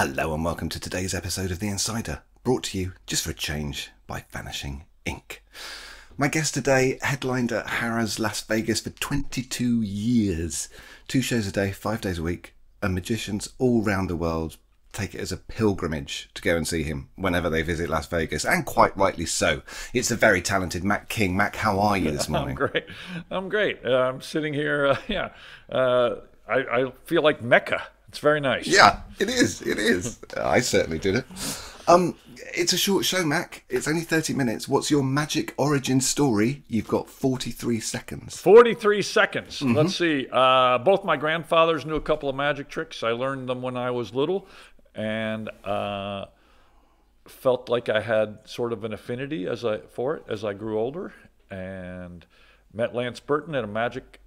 Hello and welcome to today's episode of The Insider, brought to you, just for a change, by Vanishing Inc. My guest today headlined at Harrah's Las Vegas for 22 years. 2 shows a day, 5 days a week, and magicians all round the world take it as a pilgrimage to go and see him whenever they visit Las Vegas, and quite rightly so. It's the very talented Mac King. Mac, how are you this morning? I'm great. I'm sitting here, I feel like Mecca. It's very nice. Yeah, it is. It is. I certainly did it. It's a short show, Mac. It's only 30 minutes. What's your magic origin story? You've got 43 seconds. 43 seconds. Mm-hmm. Let's see. Both my grandfathers knew a couple of magic tricks. I learned them when I was little, and felt like I had sort of an affinity for it as I grew older, and met Lance Burton at a magic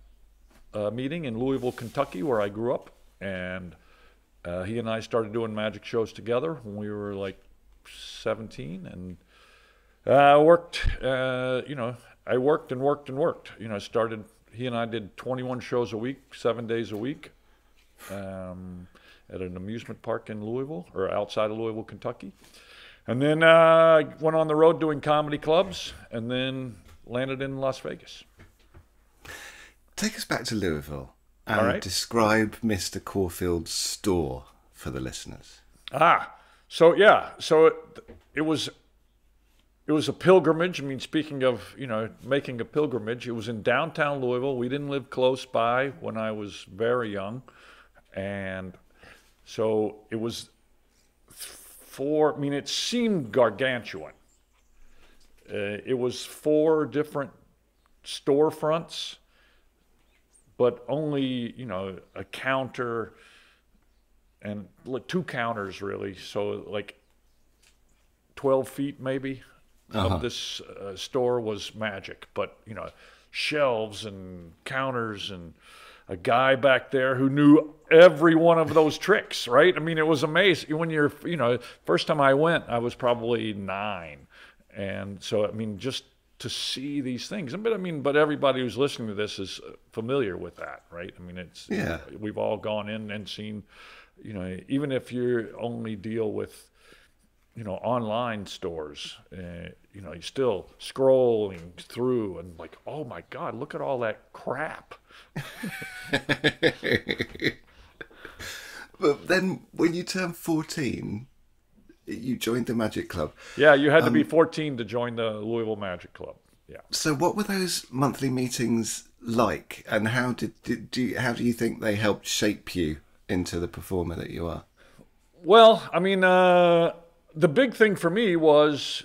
meeting in Louisville, Kentucky, where I grew up. And he and I started doing magic shows together when we were like 17, and I worked and worked. He and I did 21 shows a week, 7 days a week, at an amusement park in Louisville, or outside of Louisville, Kentucky. And then went on the road doing comedy clubs, and then landed in Las Vegas. Take us back to Louisville. And describe Mr. Caulfield's store for the listeners. So it was a pilgrimage. I mean, speaking of, making a pilgrimage, it was in downtown Louisville. We didn't live close by when I was very young. And so it was it seemed gargantuan. It was 4 different storefronts, but only, a counter and 2 counters really. So like 12 feet maybe of this store was magic, but shelves and counters and a guy back there who knew every one of those tricks, right? I mean, it was amazing. When you're, first time I went, I was probably 9. And so, just to see these things. But everybody who's listening to this is familiar with that, right? We've all gone in and seen, even if you only deal with, online stores, you're still scrolling through and like, oh my God, look at all that crap. But then when you turned 14, you joined the Magic Club. Yeah, you had to be 14 to join the Louisville Magic Club. Yeah. So what were those monthly meetings like, and how do you think they helped shape you into the performer that you are? Well, the big thing for me was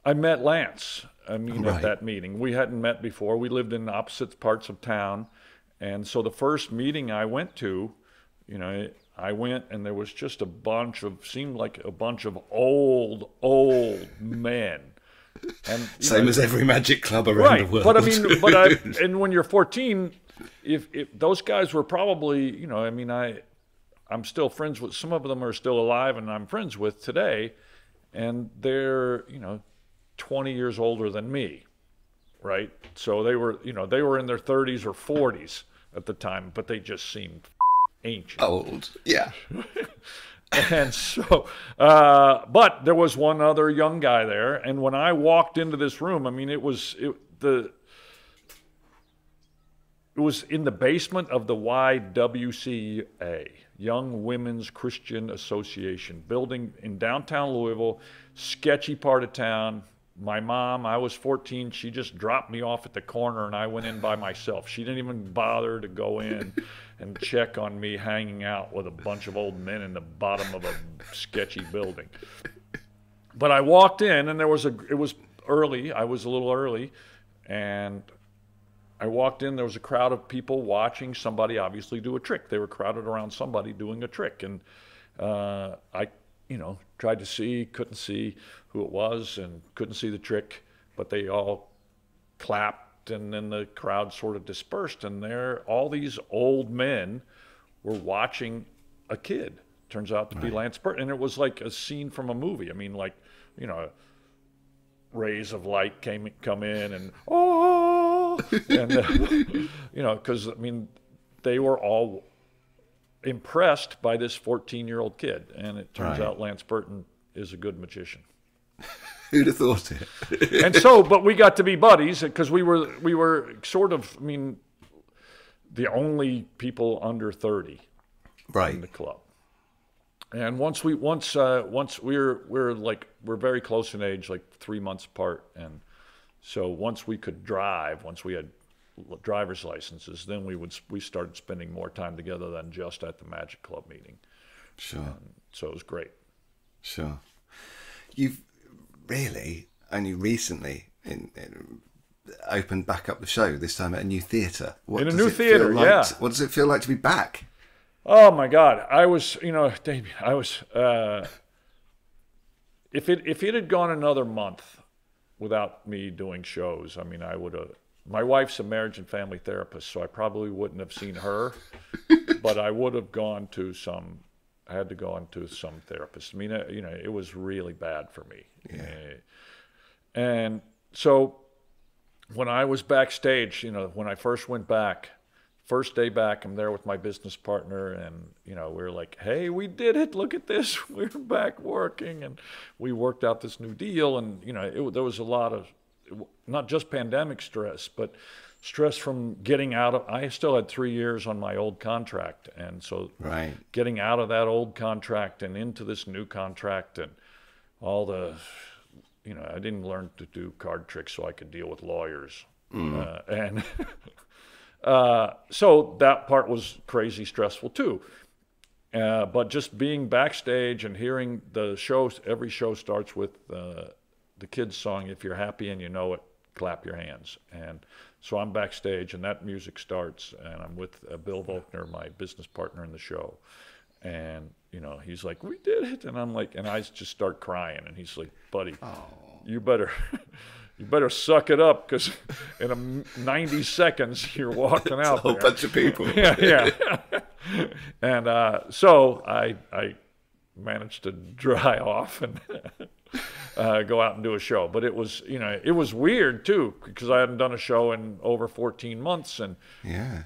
I met Lance. At that meeting. We hadn't met before. We lived in opposite parts of town. And so the first meeting I went to, I went and there was just seemed like a bunch of old men. And same as every magic club around the world. And when you're 14, if those guys were probably, I'm still friends with, some of them are still alive and I'm friends with today, and they're, 20 years older than me, right? So they were in their 30s or 40s at the time, but they just seemed ancient. Old, yeah. And so, but there was one other young guy there, and when I walked into this room, it was in the basement of the YWCA, Young Women's Christian Association, building in downtown Louisville, sketchy part of town. My mom, I was 14, she just dropped me off at the corner and I went in by myself. She didn't even bother to go in and check on me hanging out with a bunch of old men in the bottom of a sketchy building. But I walked in and it was early, I was a little early, and I walked in, there was a crowd of people watching somebody obviously do a trick. They were crowded around somebody doing a trick, and I tried to see, couldn't see who it was and couldn't see the trick, but they all clapped and then the crowd sort of dispersed, and there all these old men were watching a kid. Turns out to be Lance Burton, and it was like a scene from a movie. Rays of light come in and and because they were all impressed by this 14-year-old kid. And it turns Right. out Lance Burton is a good magician. Who'd have thought it? And so, but we got to be buddies because we were sort of, I mean, the only people under 30 in Right. the club. And once we're very close in age, like 3 months apart. And so once we could drive, once we had driver's licenses, then we started spending more time together than just at the Magic Club meeting. Sure. So it was great. Sure. You've really only recently opened back up the show, this time at a new theatre. In a new theatre, yeah. What does it feel like to be back? Oh my God! I was, Damien, if it had gone another month without me doing shows, I mean, I would have. My wife's a marriage and family therapist, so I probably wouldn't have seen her, but I would have gone to some. I had to go into some therapist. I mean, it was really bad for me. Yeah. And so when I was backstage, when I first went back, first day back, I'm there with my business partner, and we're like, "Hey, we did it! Look at this! We're back working!" And we worked out this new deal, and there was a lot of not just pandemic stress, but stress from getting out of. I still had 3 years on my old contract, and so Right. getting out of that old contract and into this new contract, and all the, I didn't learn to do card tricks so I could deal with lawyers, and. So that part was crazy stressful too. But just being backstage and hearing the shows, every show starts with the kids' song, "If You're Happy and You Know It, Clap Your Hands." And so I'm backstage and that music starts, and I'm with Bill Volkner, my business partner in the show. And, he's like, "We did it." And I'm like, and I just start crying. And he's like, "Buddy, you better... You better suck it up, because in 90 seconds you're walking out A whole there." bunch of people. Yeah. And so I managed to dry off and go out and do a show. But it was, it was weird too, because I hadn't done a show in over 14 months, and Yeah.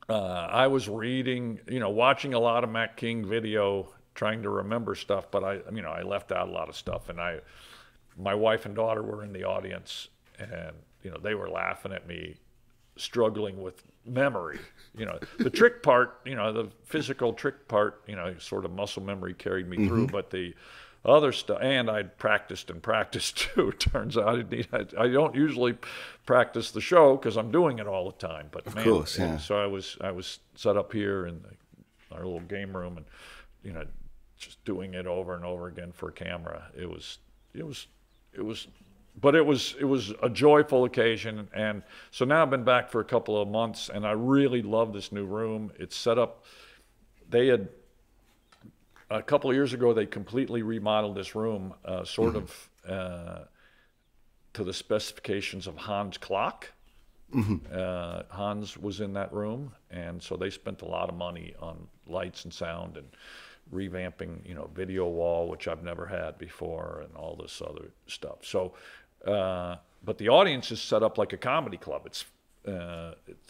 I was reading, watching a lot of Mac King video, trying to remember stuff. But I left out a lot of stuff, and my wife and daughter were in the audience, and they were laughing at me, struggling with memory. The trick part, the physical trick part, sort of muscle memory carried me through, but the other stuff, and I'd practiced and practiced too. Turns out I don't usually practice the show because I'm doing it all the time. But of course, yeah. So I was set up here in our little game room, and just doing it over and over again for a camera. It was a joyful occasion. And so now I've been back for a couple of months, and I really love this new room. It's set up. They had, a couple of years ago, they completely remodeled this room, sort of to the specifications of Hans' clock. Hans was in that room, and so they spent a lot of money on lights and sound and revamping, video wall, which I've never had before, and all this other stuff. So, but the audience is set up like a comedy club. It's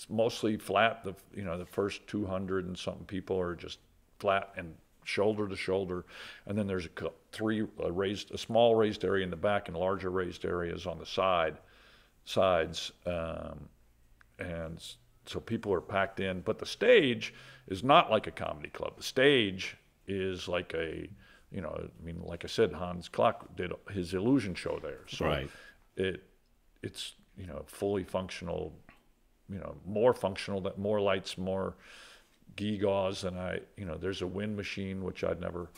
mostly flat. The first 200 and something people are just flat and shoulder to shoulder, and then there's a small raised area in the back and larger raised areas on the sides, and so people are packed in. But the stage is not like a comedy club. The stage is like like I said, Hans Klock did his illusion show there. So Right. It's fully functional, more functional, that more lights, more gewgaws, and there's a wind machine, which I'd never,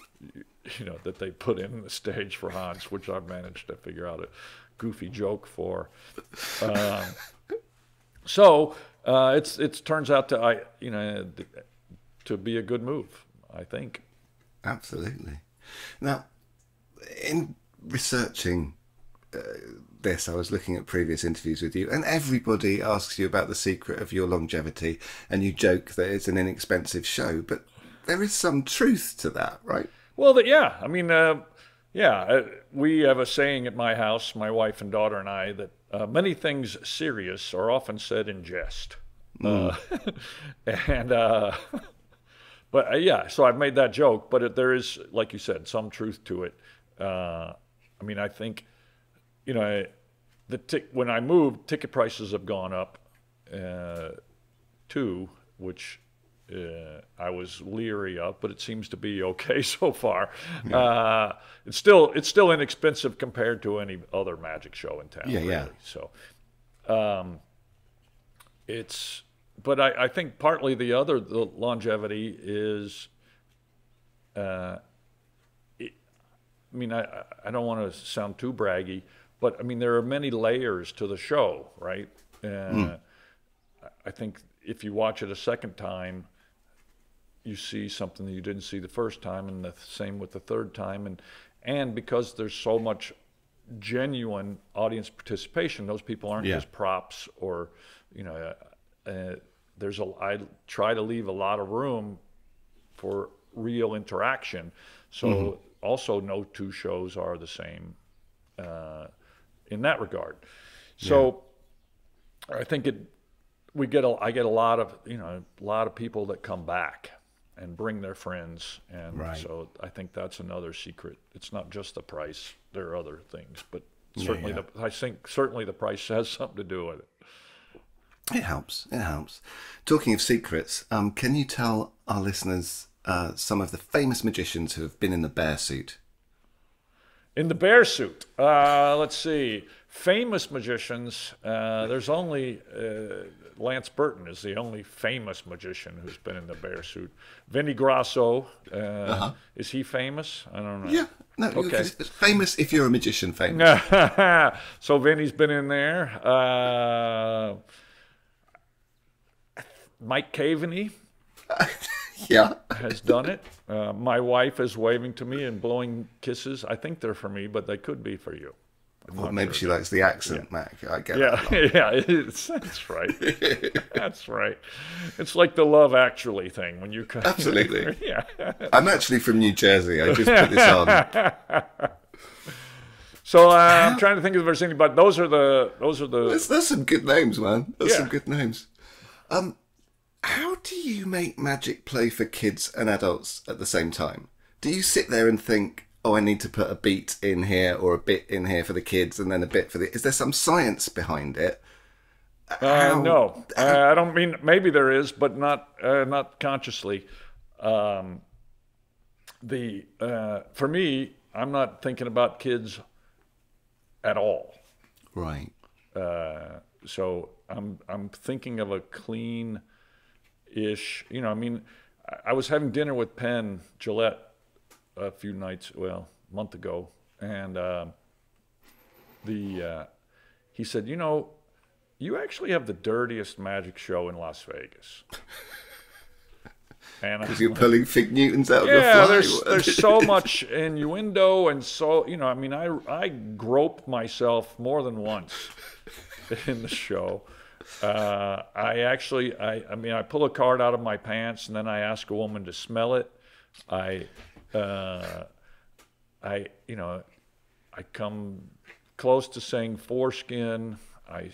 that they put in the stage for Hans, which I've managed to figure out a goofy joke for. So it turns out to be a good move, I think. Absolutely. Now, in researching this, I was looking at previous interviews with you, and everybody asks you about the secret of your longevity, and you joke that it's an inexpensive show, but there is some truth to that, right? Well, yeah. I mean, we have a saying at my house, my wife and daughter and I, that many things serious are often said in jest. But yeah, so I've made that joke, but there is, like you said, some truth to it. I mean, I think, you know, when I moved, ticket prices have gone up too, which I was leery of, but it seems to be okay so far. Yeah. It's still inexpensive compared to any other magic show in town. Yeah, really. yeah. So but I think partly the longevity is, I mean, I don't want to sound too braggy, but I mean, there are many layers to the show, right? I think if you watch it a second time, you see something that you didn't see the first time, and the same with the third time. And because there's so much genuine audience participation, those people aren't just props or, you know, I try to leave a lot of room for real interaction. So also no two shows are the same in that regard. So I think I get a lot of people that come back and bring their friends, and so I think that's another secret. It's not just the price; there are other things, but certainly I think certainly the price has something to do with it. It helps. It helps. Talking of secrets, can you tell our listeners some of the famous magicians who have been in the bear suit? In the bear suit, let's see. Famous magicians. There's only Lance Burton is the only famous magician who's been in the bear suit. Vinny Grasso. Is he famous? I don't know. Yeah. No. Okay. Famous if you're a magician. Famous. So Vinny's been in there. Mike Caveney. Has done it. My wife is waving to me and blowing kisses. I think they're for me, but they could be for you. Well, maybe she likes the accent, Mac. I get that. That's right. That's right. It's like the Love Actually thing when you come. Absolutely. I'm actually from New Jersey. I just put this on. So I'm trying to think if there's anybody. Those are the. That's some good names, man. That's some good names. How do you make magic play for kids and adults at the same time? Do you sit there and think, oh, I need to put a beat in here or a bit in here for the kids and then a bit for the... Is there some science behind it? No. I don't mean... Maybe there is, but not consciously. For me, I'm not thinking about kids at all. Right. So I'm thinking of a clean... ish, you know, I mean, I was having dinner with Penn Jillette a month ago, and he said, you know, you actually have the dirtiest magic show in Las Vegas. Because you're pulling Fig Newtons out of the fly. There's so much innuendo, and so, you know, I mean, I groped myself more than once in the show. I pull a card out of my pants and then I ask a woman to smell it. I come close to saying foreskin. I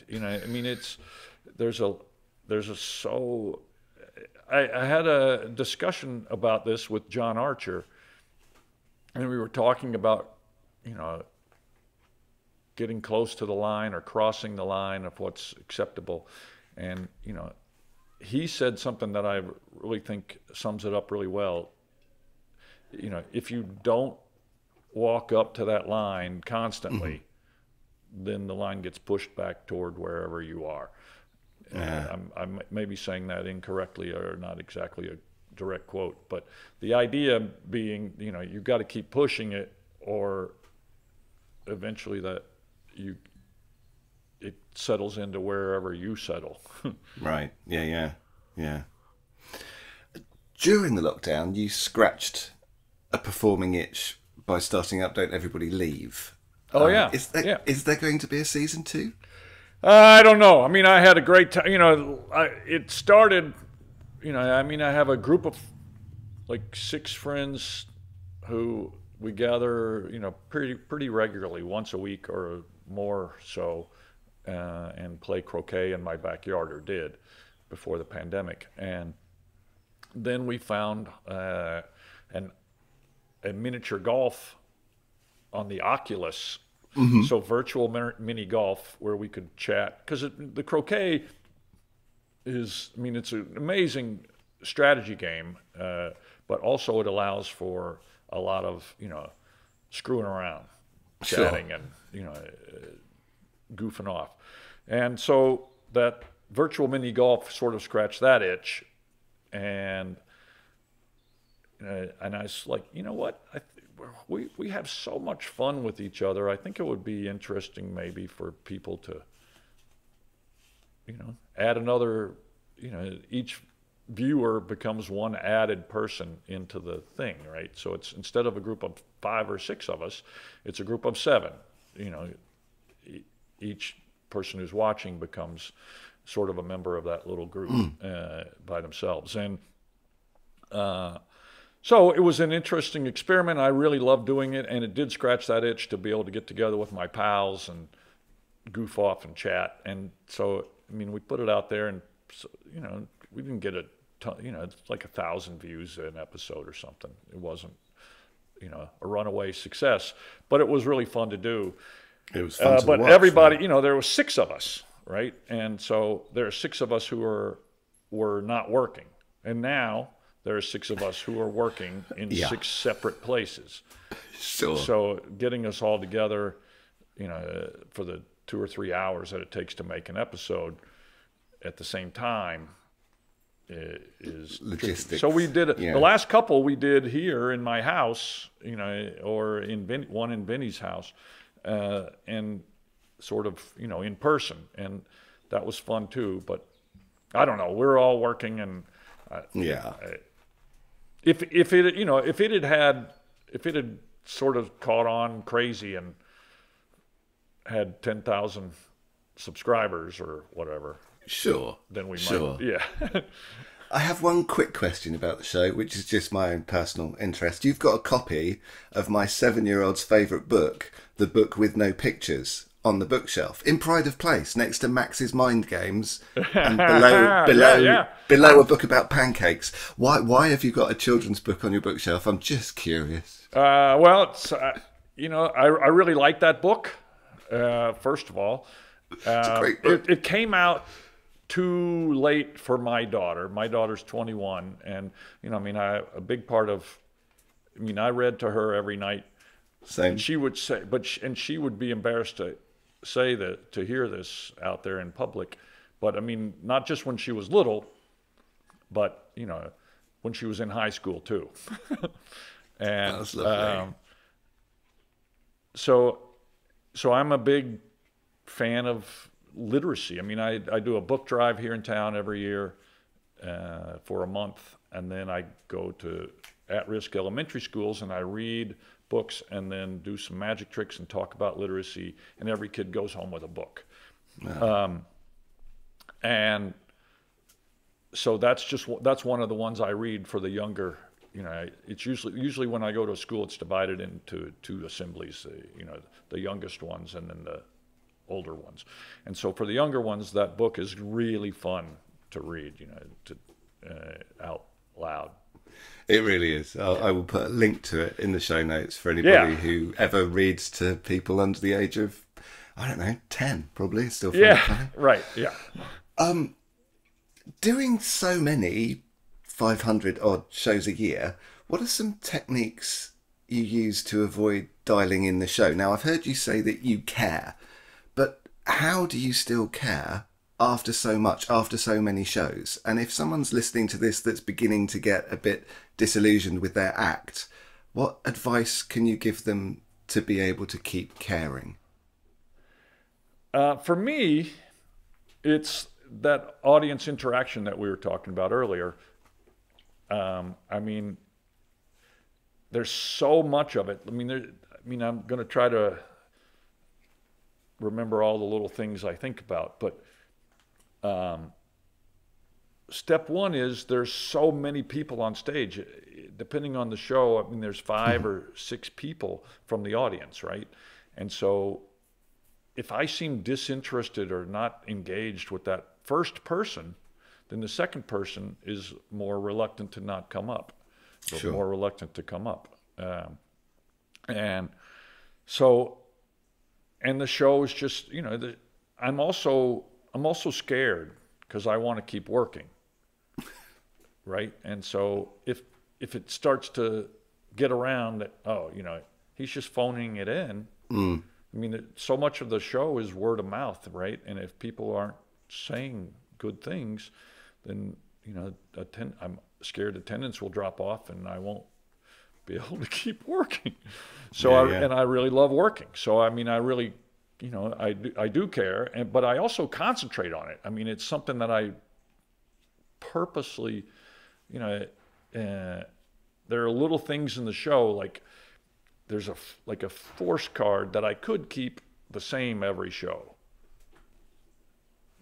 had a discussion about this with John Archer, and we were talking about, you know, getting close to the line or crossing the line of what's acceptable. And, you know, he said something that I really think sums it up really well. You know, if you don't walk up to that line constantly, then the line gets pushed back toward wherever you are. I'm maybe saying that incorrectly or not exactly a direct quote, but the idea being, you know, you've got to keep pushing it, or eventually it settles into wherever you settle. Right. Yeah. During the lockdown, you scratched a performing itch by starting up Don't Everybody Leave. Oh, yeah. Is there going to be a season 2? I don't know. I mean, I had a great time. You know, it started, you know, I mean, I have a group of like 6 friends who we gather, you know, pretty regularly, once a week or more so, and play croquet in my backyard, or did before the pandemic. And then we found a miniature golf on the Oculus. So virtual mini golf where we could chat. Because the croquet is, I mean, it's an amazing strategy game, but also it allows for a lot of, screwing around, chatting, and, goofing off. And so that virtual mini golf sort of scratched that itch. And I was like, you know what? We have so much fun with each other. I think it would be interesting maybe for people to, add another, each viewer becomes one added person into the thing, right? So it's, instead of a group of 5 or 6 of us, it's a group of 7. Each person who's watching becomes sort of a member of that little group by themselves. And so it was an interesting experiment. I really loved doing it, and it did scratch that itch to be able to get together with my pals and goof off and chat. And so, I mean, we put it out there, and, we didn't get a ton, it's like 1,000 views an episode or something. It wasn't, a runaway success, but it was really fun to do. It was fun to but watch, everybody, there were 6 of us, right? And so there are 6 of us who were not working. And now there are 6 of us who are working in 6 separate places. Sure. So getting us all together, for the 2 or 3 hours that it takes to make an episode at the same time is logistics. Tricky. So we did the last couple we did here in my house, or one in Vinny's house, and sort of, in person, and that was fun too. But I don't know, we're all working, and if it had sort of caught on crazy and had 10,000 subscribers or whatever, then we might, I have one quick question about the show, which is just my own personal interest. You've got a copy of my 7-year-old's favourite book, The Book with No Pictures, on the bookshelf in pride of place next to Max's Mind Games, and below a book about pancakes. Why have you got a children's book on your bookshelf? I'm just curious. Well, it's, I really like that book. First of all, it's a great book. It came out too late for my daughter. My daughter's 21, and a big part of, I read to her every night. Same. And she would say, and she would be embarrassed to say that, to hear this out there in public. But not just when she was little, but when she was in high school too. And that was lovely. So I'm a big fan of literacy. I do a book drive here in town every year for a month, and then I go to at-risk elementary schools and I read books and then do some magic tricks and talk about literacy, and every kid goes home with a book. Wow. And so that's one of the ones I read for the younger. It's usually when I go to a school, it's divided into 2 assemblies, the youngest ones and then the older ones. And so for the younger ones, that book is really fun to read, out loud. It really is. I will put a link to it in the show notes for anybody who ever reads to people under the age of, 10, probably. Still funny. Right, yeah. Doing so many 500 odd shows a year, what are some techniques you use to avoid dialing in the show? Now, I've heard you say that you care, but how do you still care after so much, after so many shows? And if someone's listening to this that's beginning to get a bit disillusioned with their act, what advice can you give them to be able to keep caring? For me, it's that audience interaction that we were talking about earlier. There's so much of it. I'm going to try to remember all the little things I think about, but step one is there's so many people on stage. Depending on the show, there's 5 or 6 people from the audience, right? And so if I seem disinterested or not engaged with that first person, then the second person is more reluctant to not come up, or Sure. more reluctant to come up. And so, and the show is just, you know, I'm also scared because I want to keep working, right? And so if it starts to get around that, oh, you know, he's just phoning it in. I mean, so much of the show is word of mouth, right? And if people aren't saying good things, then, you know, I'm scared attendance will drop off and I won't be able to keep working. So and I really love working. So I mean, I really, you know, I do care, but I also concentrate on it. I mean, it's something that I purposely, you know, there are little things in the show, like there's a force card that I could keep the same every show,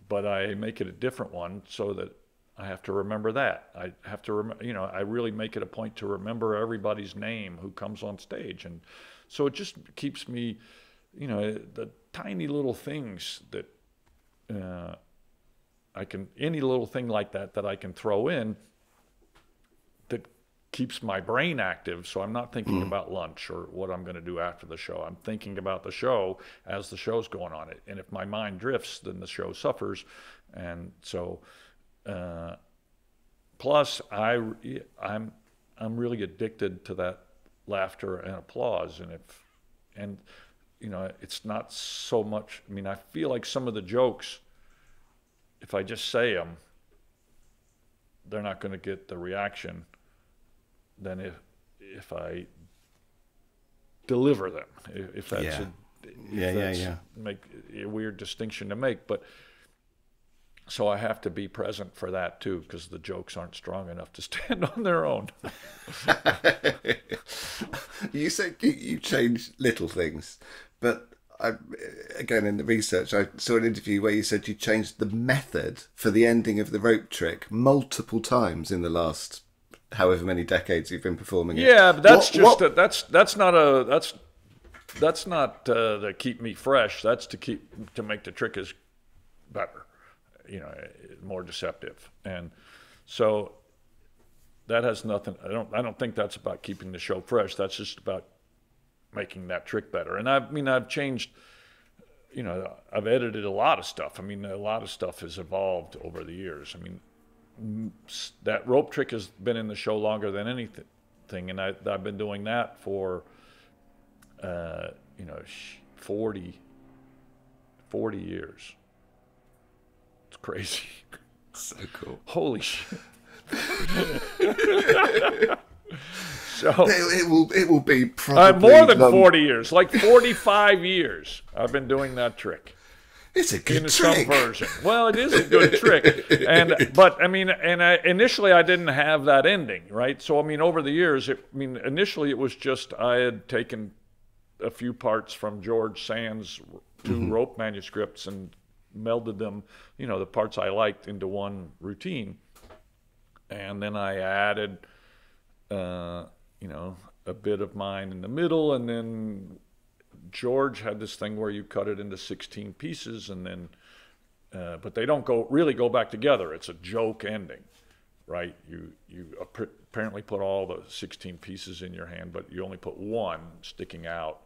but I make it a different one so that I have to remember that. I have to you know, I really make it a point to remember everybody's name who comes on stage. And so it just keeps me, you know, the tiny little things that any little thing like that I can throw in that keeps my brain active. So I'm not thinking about lunch or what I'm going to do after the show. I'm thinking about the show as the show's going on. And if my mind drifts, then the show suffers. And so, plus I'm really addicted to that laughter and applause. And you know, it's not so much, I mean, I feel like some of the jokes, if I just say them, they're not going to get the reaction than if I deliver them. If that's make a weird distinction to make, but so I have to be present for that too, because the jokes aren't strong enough to stand on their own. You said you changed little things, but again, in the research, I saw an interview where you said you changed the method for the ending of the rope trick multiple times in the last however many decades you've been performing it. Yeah, but that's that's not to keep me fresh. That's to make the trick as better, you know, more deceptive. And so that has nothing. I don't think that's about keeping the show fresh. That's just about making that trick better. And I've changed, you know, I've edited a lot of stuff. I mean, a lot of stuff has evolved over the years. I mean, that rope trick has been in the show longer than anything, and I've been doing that for, you know, 40 years. It's crazy. So cool. Holy shit. So it will be probably more than 40 years, like 45 years. I've been doing that trick. It's a good in trick. some version. Well, it is a good trick, but I mean, initially I didn't have that ending, right? So I mean, over the years, initially it was just I had taken a few parts from George Sand's two rope manuscripts and melded them, you know, the parts I liked into one routine, and then I added, you know, a bit of mine in the middle, and then George had this thing where you cut it into 16 pieces, and then, but they don't really go back together. It's a joke ending, right? You apparently put all the 16 pieces in your hand, but you only put one sticking out,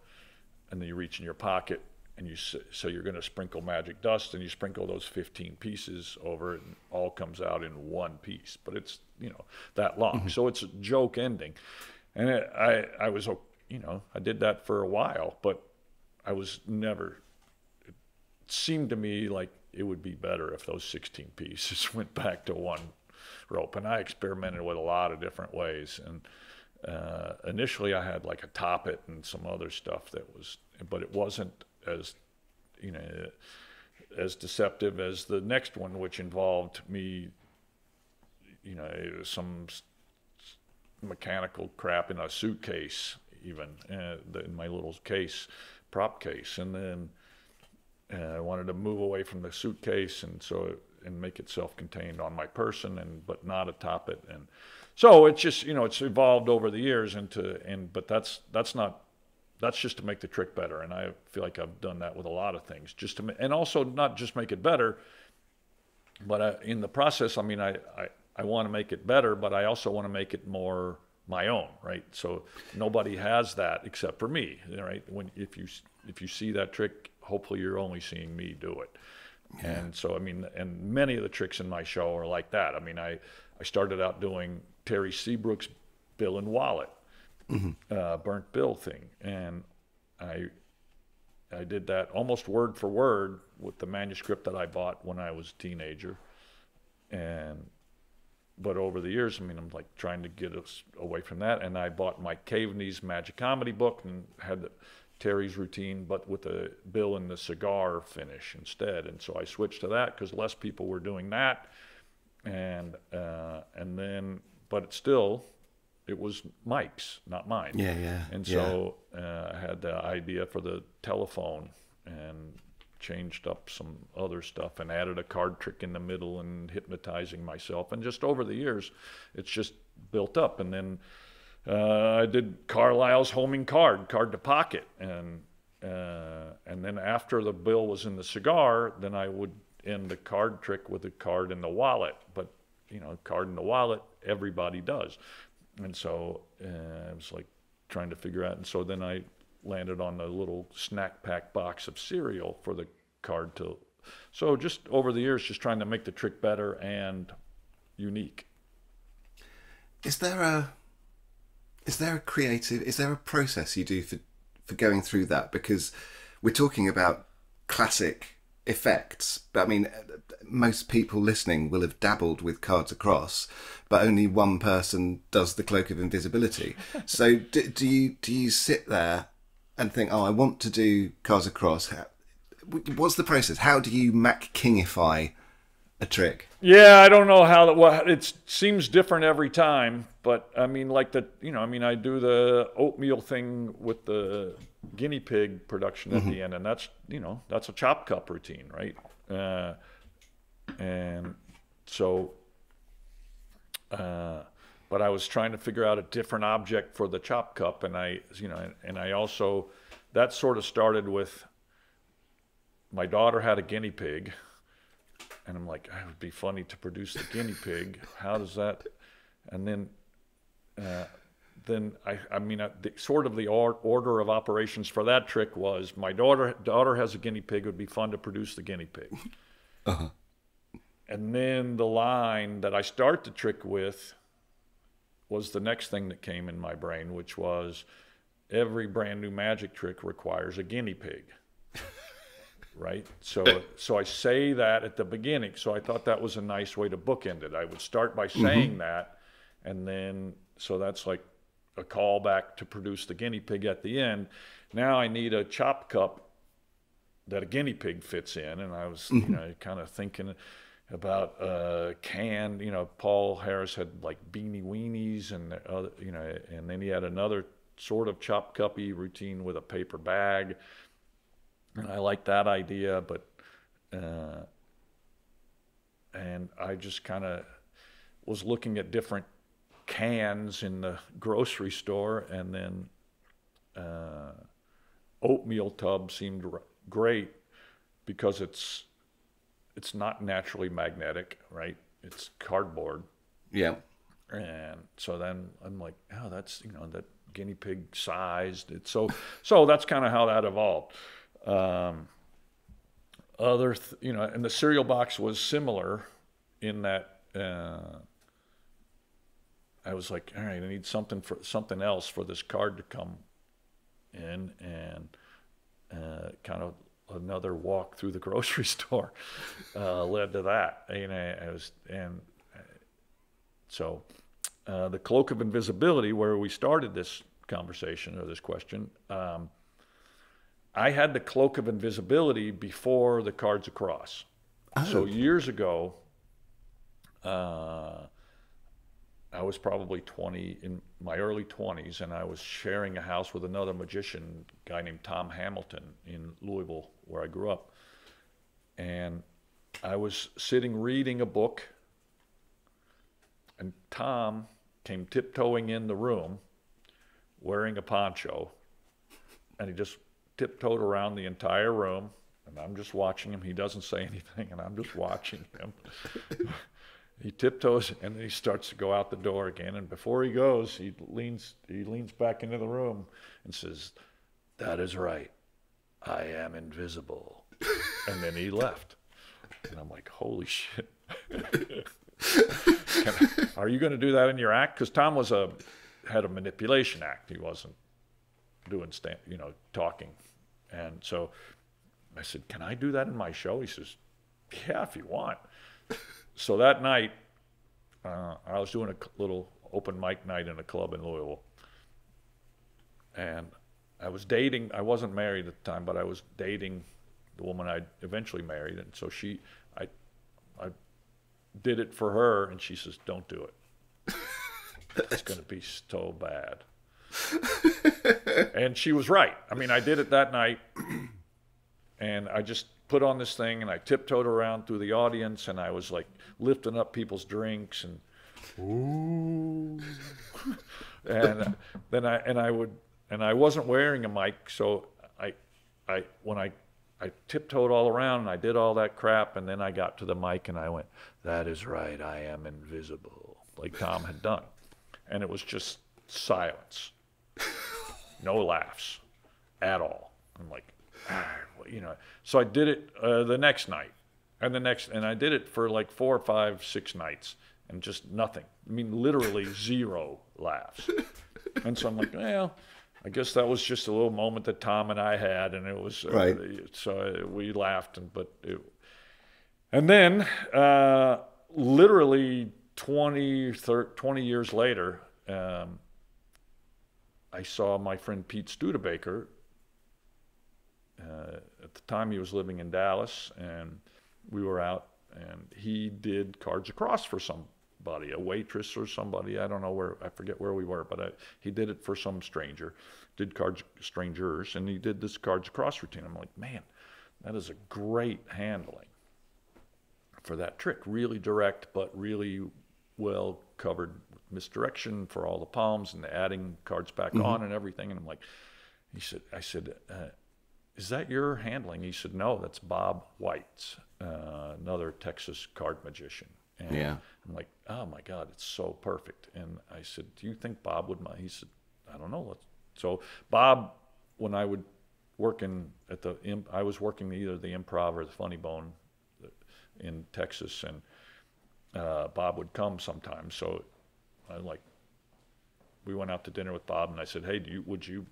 and then you reach in your pocket, and so you're going to sprinkle magic dust, and you sprinkle those 15 pieces over it, and all comes out in one piece. But it's, you know, that long, so it's a joke ending, and I was, you know, I did that for a while, but I was never, it seemed to me like it would be better if those 16 pieces went back to one rope. And I experimented with a lot of different ways. And initially I had like a top it and some other stuff but it wasn't as, you know, as deceptive as the next one, which involved me, you know, some mechanical crap in a suitcase, even in my little prop case, and then I wanted to move away from the suitcase, and make it self-contained on my person, but not atop it, and so it's just, you know, it's evolved over the years but that's just to make the trick better, and I feel like I've done that with a lot of things, and also not just make it better, But in the process, I mean, I want to make it better, but I also want to make it more my own, right? So nobody has that except for me, right? If you see that trick, hopefully you're only seeing me do it. Yeah. And so, I mean, and many of the tricks in my show are like that. I mean, I started out doing Terry Seabrook's bill and wallet, burnt bill thing, and I did that almost word for word with the manuscript that I bought when I was a teenager. But over the years, I mean, I'm like trying to get us away from that. And I bought Mike Caveney's Magic Comedy book and had Terry's routine, but with the bill and the cigar finish instead. And so I switched to that because less people were doing that. And then, but still, it was Mike's, not mine. Yeah, yeah. And so I had the idea for the telephone and changed up some other stuff and added a card trick in the middle and hypnotizing myself. And just over the years, it's just built up. And then I did Carlisle's homing card to pocket. And then after the bill was in the cigar, then I would end the card trick with a card in the wallet. But, you know, card in the wallet, everybody does. And so I was like trying to figure out. And so then I landed on the little snack pack box of cereal for the card to. So just over the years, just trying to make the trick better and unique. Is there a process you do for going through that? Because we're talking about classic effects, but I mean, most people listening will have dabbled with cards across, but only one person does the Cloak of Invisibility. So do you sit there and think, oh, I want to do cards across? What's the process? How do you Mac Kingify a trick? Yeah, I don't know how it seems different every time, but I mean, like I do the oatmeal thing with the guinea pig production at the end, and that's a chop cup routine, right? And so, but I was trying to figure out a different object for the chop cup, and I also, that sort of started with, my daughter had a guinea pig, and I'm like, it would be funny to produce the guinea pig. How does that? And then the sort of the order of operations for that trick was, my daughter has a guinea pig. It would be fun to produce the guinea pig. Uh-huh. And then the line that I start the trick with was the next thing that came in my brain, which was, every brand new magic trick requires a guinea pig. Right? So I say that at the beginning. So I thought that was a nice way to bookend it. I would start by saying that, and then, so that's like a callback to produce the guinea pig at the end. Now I need a chop cup that a guinea pig fits in. And I was, kind of thinking about canned, Paul Harris had like beanie weenies and other, and then he had another sort of chop cuppy routine with a paper bag. And I like that idea, but and I just kind of was looking at different cans in the grocery store, and then oatmeal tub seemed great because it's not naturally magnetic, right? It's cardboard. Yeah. And so then I'm like, oh, that's that guinea pig sized. So that's kind of how that evolved. And the cereal box was similar in that I was like, all right, I need something else for this card to come in, and kind of another walk through the grocery store led to that. So the Cloak of Invisibility, where we started this conversation or this question. I had the Cloak of Invisibility before the Cards Across. Oh. So years ago, I was probably 20, in my early 20s, and I was sharing a house with another magician, a guy named Tom Hamilton in Louisville, where I grew up. And I was sitting reading a book, and Tom came tiptoeing in the room wearing a poncho, and he just tiptoed around the entire room, And I'm just watching him. He doesn't say anything, and I'm just watching him. He tiptoes, and then he starts to go out the door again. And before he goes, he leans back into the room and says, "That is right. I am invisible." And then he left. And I'm like, holy shit. Are you going to do that in your act? Because Tom had a manipulation act. He wasn't doing talking. And so I said, "Can I do that in my show?" He says, "Yeah, if you want." So that night, I was doing a little open mic night in a club in Louisville. And I wasn't married at the time, but I was dating the woman I eventually married. And so I did it for her, and she says, "Don't do it. It's going to be so bad." And she was right. I mean, I did it that night, and I just put on this thing, and I tiptoed around through the audience, and I was like lifting up people's drinks, and ooh, and then I wasn't wearing a mic, so when I tiptoed all around and I did all that crap, and then I got to the mic and I went, "That is right, I am invisible," like Tom had done. And it was just silence. No laughs at all. I'm like, so I did it the next night and I did it for like 4, 5, 6 nights and just nothing. I mean, literally 0 laughs. And so I'm like, well, I guess that was just a little moment that Tom and I had, and it was right. So we laughed, and then literally 20 years later, I saw my friend Pete Studebaker. At the time, he was living in Dallas, and we were out, and he did Cards Across for somebody, a waitress or somebody. I don't know where, I forget where we were, but he did it for some stranger, did strangers, and he did this Cards Across routine. I'm like, man, that is a great handling for that trick. Really direct, but really well covered misdirection for all the palms and the adding cards back on and everything. And I'm like, I said, "Is that your handling?" He said, "No, that's Bob White's, another Texas card magician." And yeah. I'm like, oh my God, it's so perfect. And I said, "Do you think Bob would mind?" He said, "I don't know." So Bob, when I would work I was working either the Improv or the Funny Bone in Texas, and Bob would come sometimes. So we went out to dinner with Bob, and I said, "Hey, would you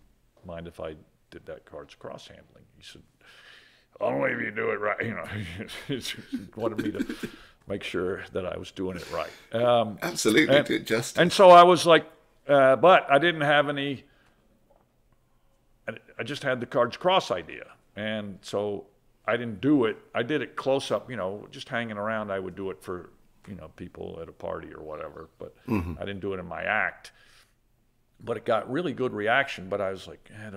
mind if I did that Cards Across handling?" He said, "Only if you do it right." He wanted me to make sure that I was doing it right. Absolutely, do it justice. And so I was like, but I didn't have any. I just had the Cards Across idea, and so I didn't do it. I did it close up, just hanging around. I would do it for people at a party or whatever, but I didn't do it in my act. But it got really good reaction. But I was like, I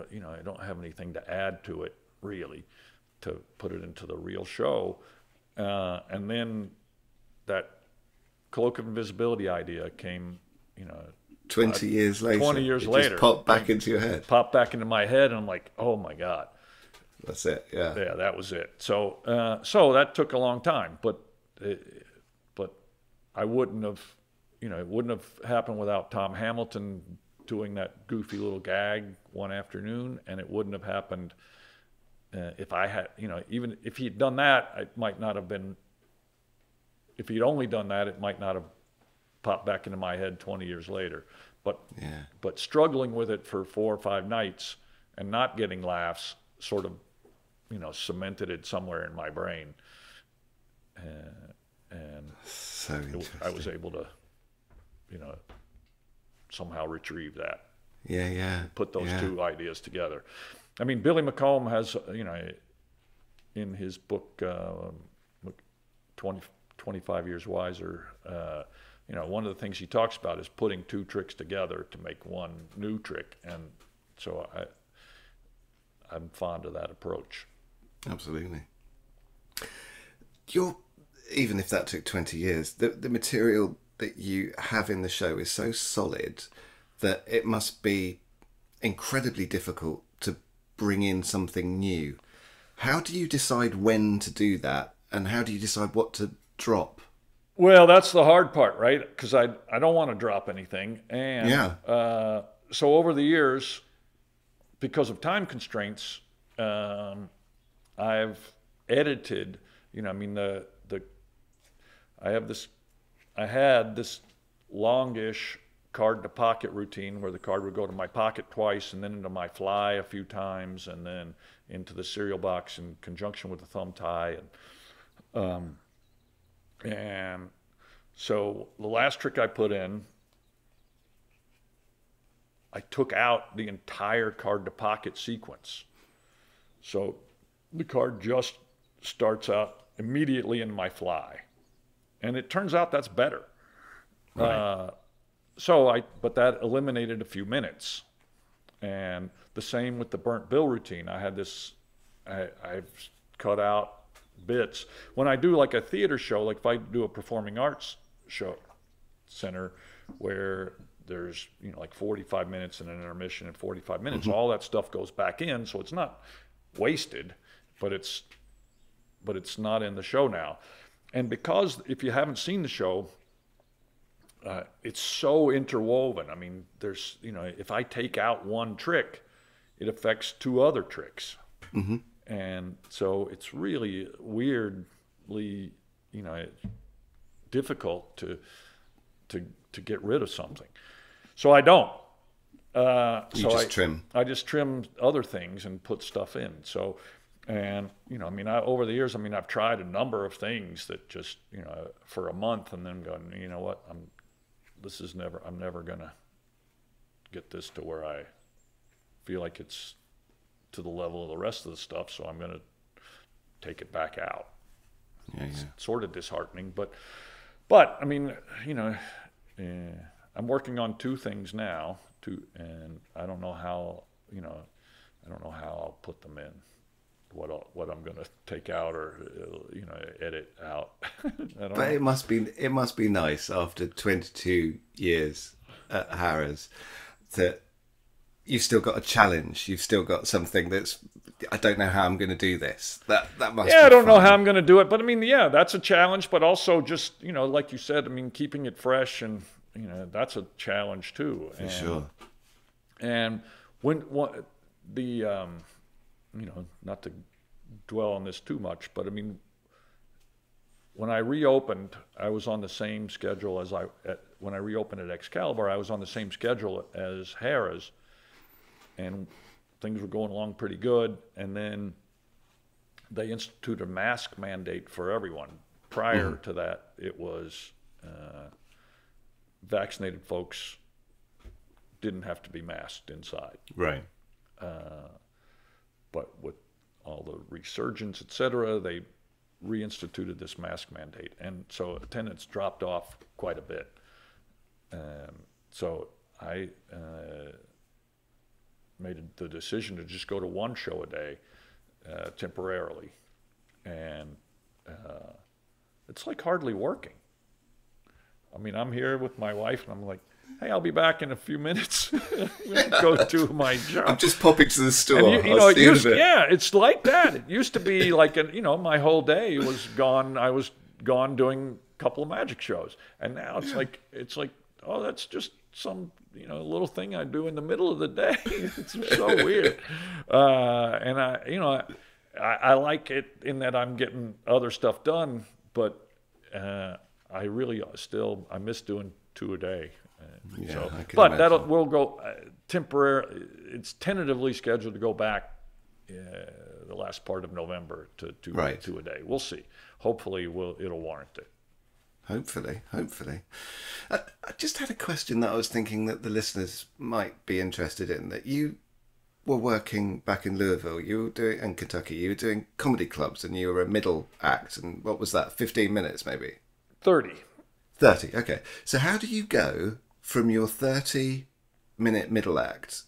don't have anything to add to it really, to put it into the real show. And then that Cloak of Invisibility idea came, 20 years later. 20 years later. Just popped back into your head. Popped back into my head, and I'm like, oh my God. That's it. Yeah. Yeah, that was it. So that took a long time, but I wouldn't have, it wouldn't have happened without Tom Hamilton doing that goofy little gag one afternoon, and it wouldn't have happened if I had, even if he'd done that, it might not have been. If he'd only done that, it might not have popped back into my head 20 years later. But struggling with it for 4 or 5 nights and not getting laughs sort of, cemented it somewhere in my brain. And so interesting. I was able to, somehow retrieve that. Yeah. Put those two ideas together. I mean, Billy McComb has, in his book, 25 Years Wiser, one of the things he talks about is putting 2 tricks together to make one new trick. And so I'm fond of that approach. Absolutely. Even if that took 20 years, the material that you have in the show is so solid that it must be incredibly difficult to bring in something new. How do you decide when to do that, and how do you decide what to drop? Well, that's the hard part, right? Because I don't want to drop anything. And Yeah. so over the years, because of time constraints, I've edited, you know, I mean, I had this longish card to pocket routine where the card would go to my pocket twice and then into my fly a few times and then into the cereal box in conjunction with the thumb tie. And so the last trick I put in, I took out the entire card to pocket sequence. So the card just starts out immediately in my fly. And it turns out that's better. Right. But that eliminated a few minutes. And the same with the burnt bill routine. I've cut out bits. When I do like a theater show, like if I do a performing arts show center where there's, you know, like 45 minutes and an intermission and 45 minutes, all that stuff goes back in. So it's not wasted, but it's not in the show now. And because if you haven't seen the show, it's so interwoven. I mean, there's, you know, if I take out one trick, it affects two other tricks. Mm-hmm. And so it's really weirdly, you know, difficult to get rid of something. So I don't. Trim. I just trim other things and put stuff in. So, and, you know, I mean, over the years, I mean, I've tried a number of things that just, you know, for a month and then going, you know what, I'm never going to get this to where I feel like it's to the level of the rest of the stuff. So I'm going to take it back out. Yeah, It's yeah. sort of disheartening, but I mean, you know, I'm working on two things now, and I don't know how, you know, I don't know how I'll put them in, what I'm going to take out or, you know, edit out. I don't know. It must be nice after 22 years at Harrah's that you've still got a challenge. You've still got something that's, I don't know how I'm going to do this. That must be I don't know fun. how I'm going to do it, but I mean, yeah, that's a challenge, but also just, you know, like you said, I mean, keeping it fresh and, you know, that's a challenge too. For sure. And you know, not to dwell on this too much, but I mean, when I reopened, I was on the same schedule as when I reopened at Excalibur, I was on the same schedule as Harrah's, and things were going along pretty good. And then they instituted a mask mandate for everyone. Prior to that, it was vaccinated folks didn't have to be masked inside. Right. But with all the resurgence, et cetera, they reinstituted this mask mandate. And so attendance dropped off quite a bit. So I made the decision to just go to one show a day temporarily. And it's like hardly working. I mean, I'm here with my wife and I'm like, hey, I'll be back in a few minutes. Go do my job. I'm just popping to the store. And you know, it's like that. It used to be like, you know, my whole day was gone. I was gone doing a couple of magic shows, and now it's like, oh, that's just some, you know, little thing I do in the middle of the day. It's so weird. And I like it in that I'm getting other stuff done, but I really I miss doing 2 a day. I can but imagine. we'll go temporary. It's tentatively scheduled to go back the last part of November to 2 a day. We'll see. Hopefully, it'll warrant it. Hopefully. I just had a question that I was thinking that the listeners might be interested in. That you were working back in Louisville, in Kentucky. You were doing comedy clubs, and you were a middle act. And what was that? 15 minutes, maybe. 30. 30. Okay. So how do you go from your 30-minute middle act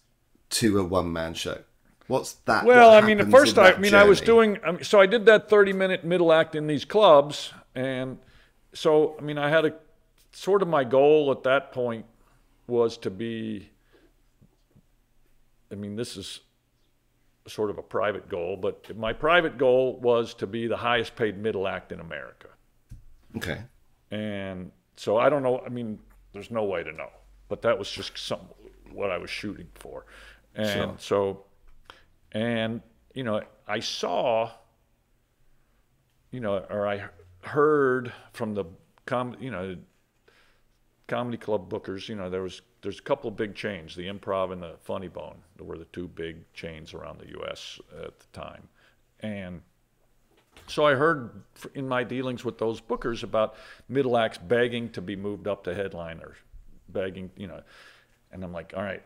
to a one-man show? What's that? Well, I mean, at first, I was doing, so I did that 30-minute middle act in these clubs. And so, I mean, I had sort of my goal at that point was to be, I mean, this is sort of a private goal, but my private goal was to be the highest paid middle act in America. Okay. And so I don't know, I mean, there's no way to know, but that was just what I was shooting for. And so, and, you know, I saw, you know, or I heard from the, you know, comedy club bookers, you know, there's a couple of big chains, the Improv and the Funny Bone, that were the two big chains around the U.S. at the time. And so I heard in my dealings with those bookers about middle acts begging to be moved up to headliners, begging, you know, and I'm like, all right,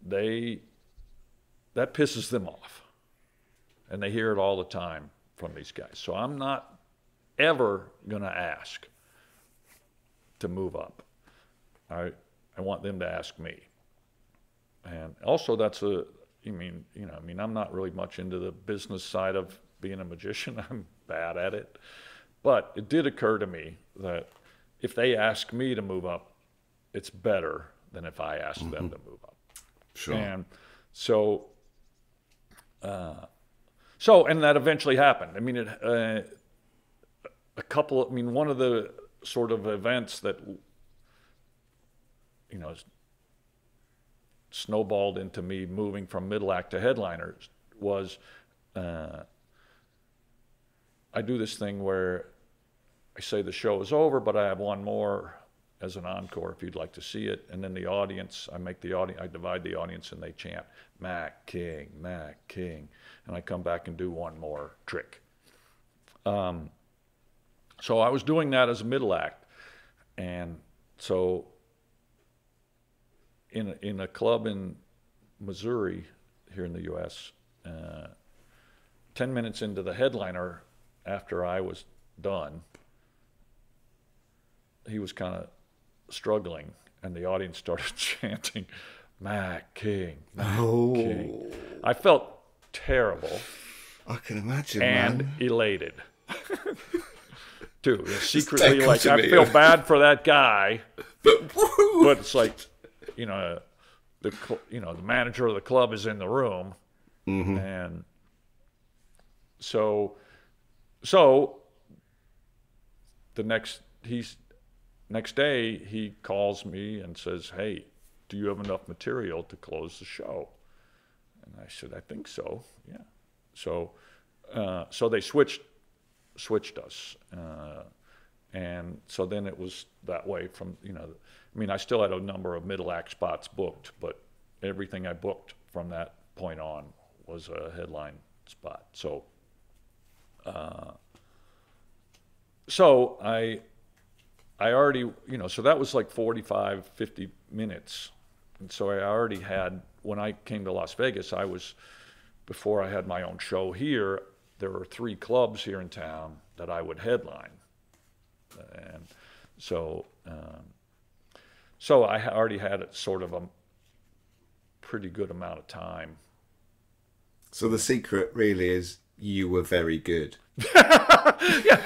that pisses them off. And they hear it all the time from these guys. So I'm not ever going to ask to move up. I want them to ask me. And also I'm not really much into the business side of being a magician. I'm bad at it. But it did occur to me that if they ask me to move up, it's better than if I ask them to move up. Sure. And so and that eventually happened. I mean, one of the sort of events that, you know, snowballed into me moving from middle act to headliners was I do this thing where I say the show is over, but I have one more as an encore if you'd like to see it. And then the audience, I divide the audience and they chant, Mac King, Mac King. And I come back and do one more trick. So I was doing that as a middle act. And so in a club in Missouri, here in the U.S., 10 minutes into the headliner, after I was done, he was kind of struggling, and the audience started chanting, Mac King, Mac King. I felt terrible. I can imagine, and man. elated. Too. Secretly, like, I feel bad for that guy, but it's like, you know, the manager of the club is in the room, and so the next day he calls me and says, "Hey, do you have enough material to close the show?" And I said, "I think so, yeah." So they switched us, and so then it was that way from, you know, I mean, I still had a number of middle act spots booked, but everything I booked from that point on was a headline spot. So I already, you know, so that was like 45, 50 minutes. And so I already had, when I came to Las Vegas, before I had my own show here, there were 3 clubs here in town that I would headline. And so I already had sort of a pretty good amount of time. So the secret really is you were very good. Yeah.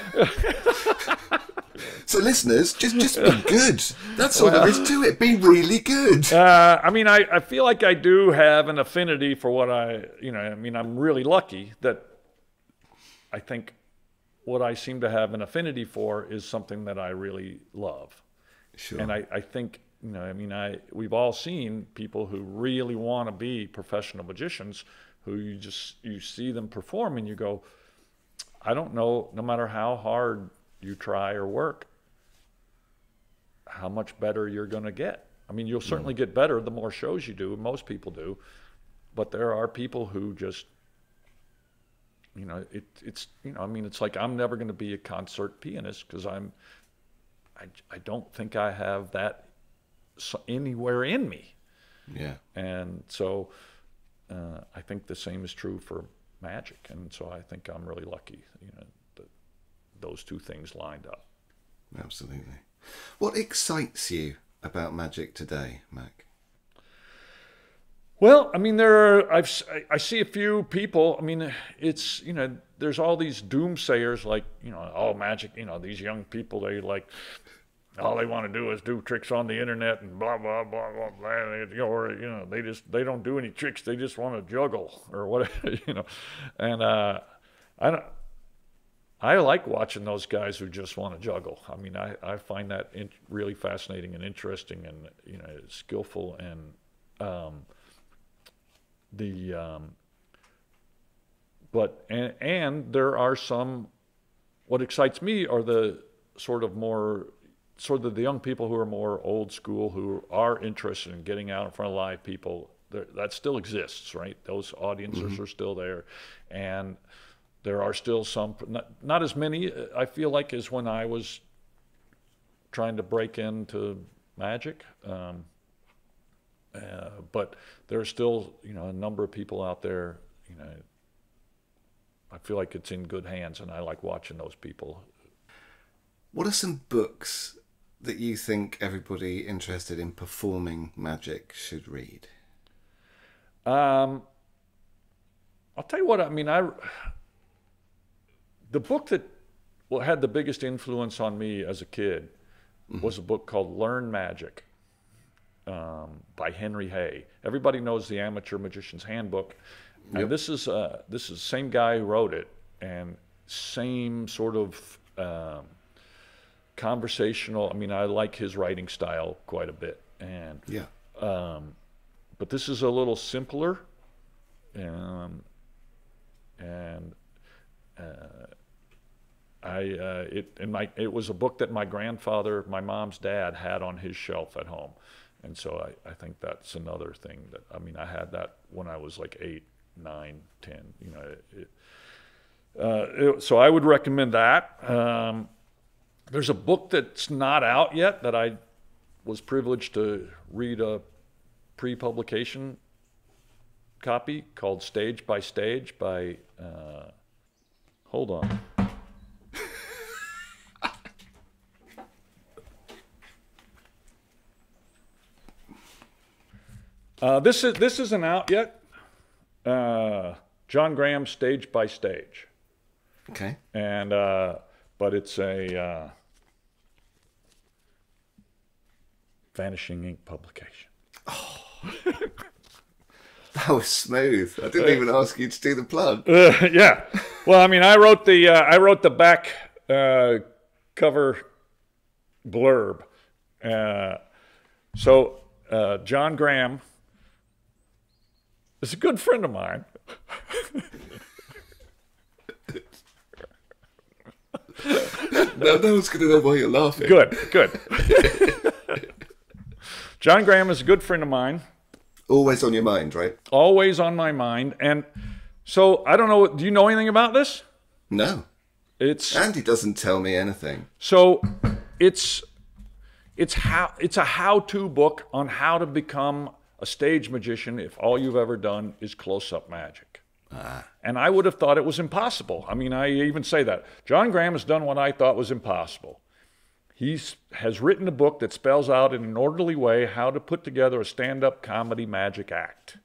So listeners, just be good. That's all there is to it. Be really good. I mean, I feel like I do have an affinity for what I'm really lucky that I think what I seem to have an affinity for is something that I really love. Sure. And I think, you know, I mean, we've all seen people who really want to be professional magicians who you see them perform and you go, I don't know, no matter how hard you try or work, how much better you're going to get. I mean, you'll certainly get better the more shows you do, most people do, but there are people who just, you know, it's, you know, I mean, it's like I'm never going to be a concert pianist because I don't think I have that anywhere in me. Yeah. And so I think the same is true for magic. And so I think I'm really lucky, you know, that those two things lined up. Absolutely. What excites you about magic today, Mac? Well, I mean, I see a few people. I mean, it's, you know, there's all these doomsayers like, you know, oh, magic, you know, these young people, they like all they want to do is do tricks on the internet and blah blah blah blah blah. Or they don't do any tricks. They just want to juggle or whatever, And I like watching those guys who just want to juggle. I mean, I find that really fascinating and interesting, and skillful, and and there are some. What excites me are the sort of the young people who are more old school, who are interested in getting out in front of live people. That still exists, right? Those audiences are still there, and there are still some, not as many, I feel like, as when I was trying to break into magic. But there's still, a number of people out there, I feel like it's in good hands, and I like watching those people. What are some books that you think everybody interested in performing magic should read? I'll tell you what, the book that had the biggest influence on me as a kid was a book called Learn Magic by Henry Hay. Everybody knows the Amateur Magician's Handbook. Yep. And this is the same guy who wrote it, and same sort of conversational. I like his writing style quite a bit, and but this is a little simpler, it was a book that my grandfather, my mom's dad, had on his shelf at home, and so I think that's another thing that I had that when I was like 8, 9, 10. So I would recommend that. There's a book that's not out yet that I was privileged to read a pre-publication copy called Stage by Stage by, hold on. This isn't out yet. John Graham's Stage by Stage. Okay. And but it's a Vanishing Ink publication. Oh. That was smooth. I didn't even ask you to do the plug. Yeah. Well, I wrote the back cover blurb. So John Graham is a good friend of mine. No one's going to know why you're laughing. Good. John Graham is a good friend of mine. Always on your mind, right? Always on my mind. And so, I don't know, do you know anything about this? No. Andy doesn't tell me anything. So, it's a how-to book on how to become a stage magician if all you've ever done is close-up magic. And I would have thought it was impossible. I even say that. John Graham has done what I thought was impossible. He has written a book that spells out in an orderly way how to put together a stand-up comedy magic act.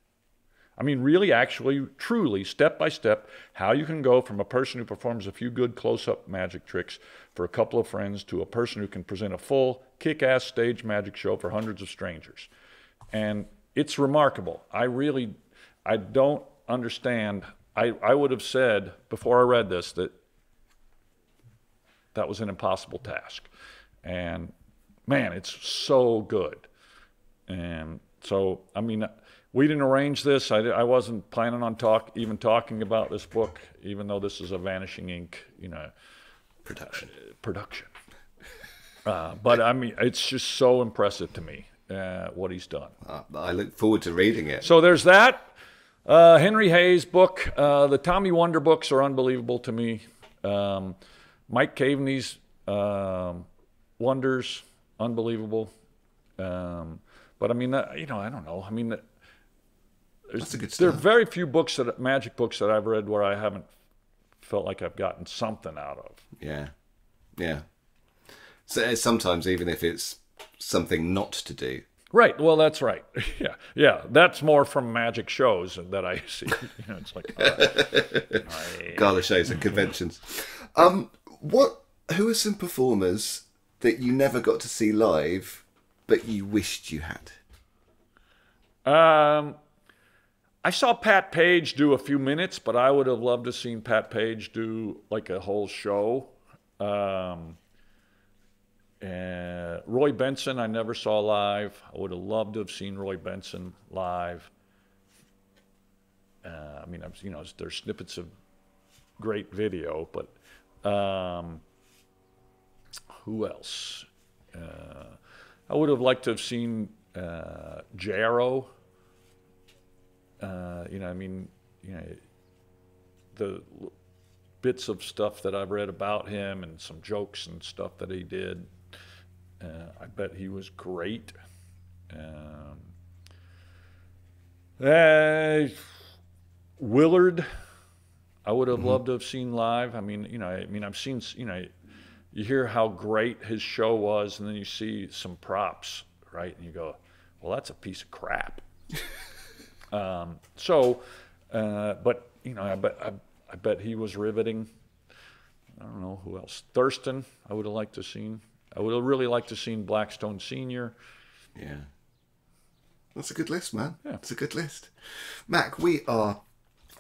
Really, actually, truly, step by step, how you can go from a person who performs a few good close-up magic tricks for a couple of friends to a person who can present a full, kick-ass stage magic show for hundreds of strangers. And it's remarkable. I don't understand. I would have said before I read this that was an impossible task. And man, it's so good. And so, we didn't arrange this. I wasn't planning on talking about this book, even though this is a Vanishing Ink, production. But it's just so impressive to me what he's done. I look forward to reading it. So there's that. Henry Hay's book. The Tommy Wonder books are unbelievable to me. Mike Caveney's Wonders, unbelievable. But I don't know. That's a good there are start. very few magic books that I've read where I haven't felt like I've gotten something out of. Yeah. So sometimes even if it's something not to do. Right. Well, that's right. Yeah. That's more from magic shows that I see. It's like gala shows and conventions. Who are some performers that you never got to see live, but you wished you had? I saw Pat Page do a few minutes, but I would have loved to have seen Pat Page do like a whole show. And Roy Benson, I never saw live. I would have loved to have seen Roy Benson live. I mean, you know, there's snippets of great video, but who else? I would have liked to have seen Jarrow. You know, I mean, you know, the bits of stuff that I've read about him and some jokes and stuff that he did. I bet he was great. Willard, I would have loved to have seen live. I mean, you know, I've seen, you know, you hear how great his show was, and then you see some props, right? And you go, well, that's a piece of crap. But you know, I bet he was riveting. I don't know who else. Thurston, I would have liked to seen. I would have really liked to seen Blackstone Sr. Yeah. That's a good list, man. Yeah. It's a good list. Mac, we are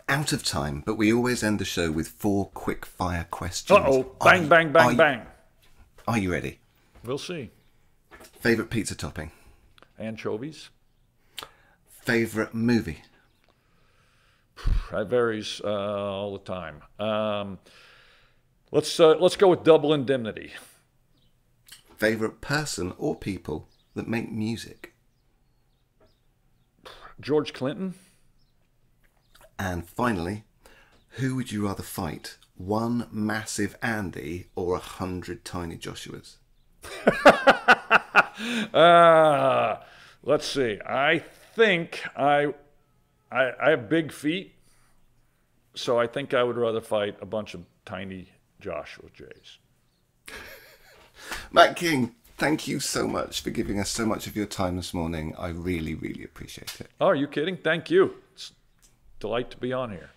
out of time, but we always end the show with 4 quick fire questions. Uh-oh. Bang, bang, bang, bang. Are you ready? We'll see. Favorite pizza topping? Anchovies. Favorite movie? That varies all the time. Let's go with Double Indemnity. Favorite person or people that make music? George Clinton. And finally, who would you rather fight? 1 massive Andy or 100 tiny Joshuas? Let's see. I think I have big feet, so I think I would rather fight a bunch of tiny Joshua Jays. Mac King, thank you so much for giving us so much of your time this morning. I really, really appreciate it. Oh, are you kidding? Thank you. It's a delight to be on here.